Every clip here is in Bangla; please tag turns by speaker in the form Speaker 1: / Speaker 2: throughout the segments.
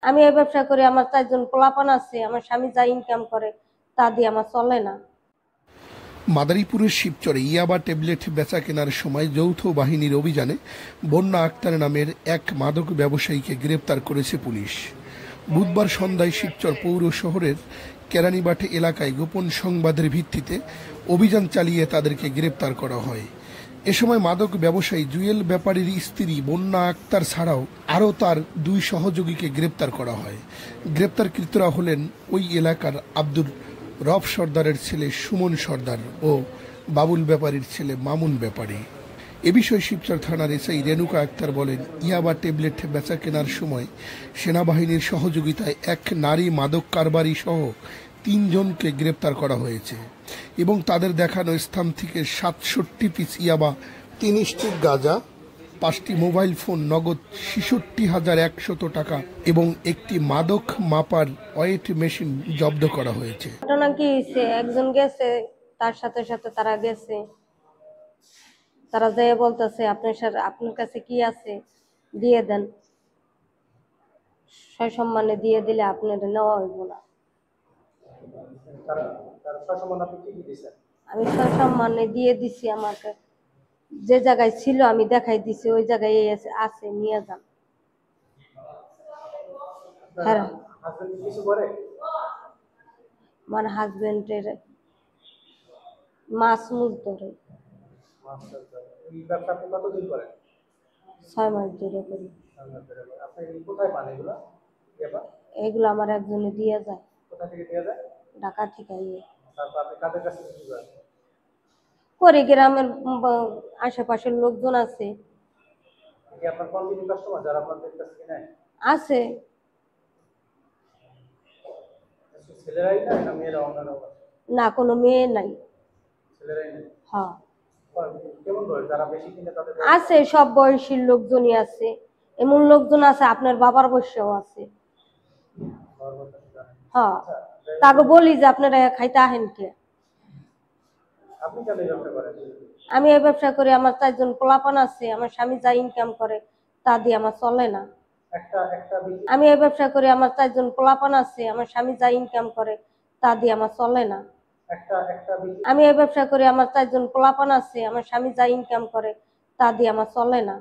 Speaker 1: আমি এই ব্যবসা করি, আমার 4 জন পোলাপান আছে, আমার স্বামী যা ইনকাম করে তা দিয়ে আমার চলে না।
Speaker 2: মাদারীপুরের শিবচরে ইয়াবা ট্যাবলেট বেচা কেনার সময় যৌথ বাহিনীর অভিযানে বন্যা আক্তার নামের এক মাদক ব্যবসায়ীকে গ্রেপ্তার করেছে পুলিশ। বুধবার সন্ধ্যায় শিবচর পৌর শহরের কেরানীবাটে এলাকায় গোপন সংবাদের ভিত্তিতে অভিযান চালিয়ে তাদেরকে গ্রেপ্তার করা হয়। এ সময় মাদক ব্যবসায়ী জুয়েল ব্যাপারীর স্ত্রী বন্যা আক্তার ছাড়াও আরও তার 2 সহযোগীকে গ্রেপ্তার করা হয়। গ্রেপ্তারকৃতরা হলেন ওই এলাকার আব্দুর রব সর্দারের ছেলে সুমন সর্দার ও বাবুল ব্যাপারীর ছেলে মামুন ব্যাপারী। এ বিষয়ে শিবচর থানার এসআই রেণুকা আক্তার বলেন, ইয়াবা ট্যাবলেট বেচা কেনার সময় সেনাবাহিনীর সহযোগিতায় এক নারী মাদক কারবারি সহ 3 জনকে গ্রেপ্তার করা হয়েছে এবং তাদের দেখানো স্থান থেকে 67 পিস ইয়াবা, 3 স্টিক গাঁজা, 5টি মোবাইল ফোন, নগদ 66,100 টাকা এবং একটি মাদক মাপার ওয়েট মেশিন জব্দ করা হয়েছে।
Speaker 1: ঘটনা কি হয়েছে, একজন গেছে, তার সাথে সাথে তারা গেছে, তারা যেয়ে বলতেছে আপনার কাছে কি আছে দিয়ে দেন, সসম্মানে দিয়ে দিলে আপনার নেওয়া হইব না। আমি সসম্মানে দিয়ে দিছি, আমাকে যে জায়গায় ছিল আমি দেখাই দিছি, ওই জায়গায় আছে, নিয়ে যান। হ্যাঁ, মানে হাজবেন্ডের মাছ মুজ ধরে 6 মাস ধরে করি। এগুলো আমার একজনে দিয়ে যায়। ঢাকা থেকে করে গ্রামের আশেপাশের লোকজন আছে। আছে না, কোনো মেয়ে নাই। হ্যাঁ আছে, সব বয়সীর লোকজনই আছে, এমন লোকজন আছে আপনার বাবার বয়সেও আছে। হ্যাঁ, তাকে বলি যে আপনারা খাইতে আহেন কে। আমি এই ব্যবসা করি, আমার 4 জন পোলাপান আছে, আমার স্বামী যা ইনকাম করে তা দিয়ে আমার চলে না। আমি এই ব্যবসা করি, আমার 4 জন পোলাপান আছে, আমার স্বামী যা ইনকাম করে তা দিয়ে আমার চলে না। আমি এই ব্যবসা করি, আমার 4 জন পোলাপান আছে, আমার স্বামী যা ইনকাম করে তা দিয়ে আমার চলে না।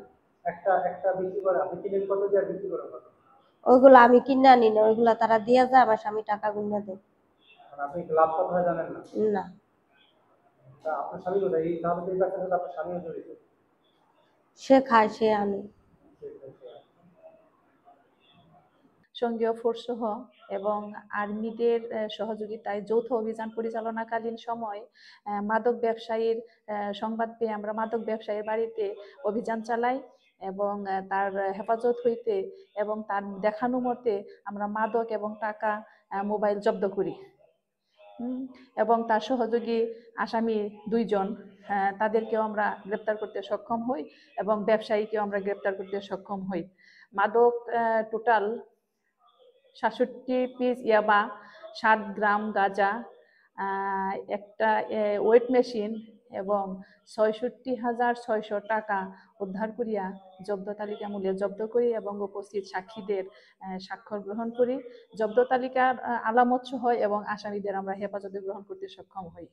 Speaker 1: ওইগুলো আমি কিনে আনি না, ওইগুলো তারা দিয়ে যায়, আমার স্বামী টাকা গুনে দেয়। না। সে খায়, সে আনে।
Speaker 3: সঙ্গীয় ফোর্সসহ এবং আর্মিদের সহযোগিতায় যৌথ অভিযান পরিচালনাকালীন সময় মাদক ব্যবসায়ীর সংবাদ পেয়ে আমরা মাদক ব্যবসায়ীর বাড়িতে অভিযান চালাই এবং তার হেফাজত হইতে এবং তার দেখানো মতে আমরা মাদক এবং টাকা, মোবাইল জব্দ করি এবং তার সহযোগী আসামি 2 জন, তাদেরকেও আমরা গ্রেপ্তার করতে সক্ষম হই এবং ব্যবসায়ীকেও আমরা গ্রেপ্তার করতে সক্ষম হই। মাদক টোটাল 67 পিস ইয়াবা, 7 গ্রাম গাঁজা, একটা ওয়েট মেশিন এবং 66,600 টাকা উদ্ধার করিয়া জব্দ তালিকা মূল্যে জব্দ করি এবং উপস্থিত সাক্ষীদের স্বাক্ষর গ্রহণ করি। জব্দ তালিকার আলামত সহ এবং আসামিদের আমরা হেফাজতে গ্রহণ করতে সক্ষম হই।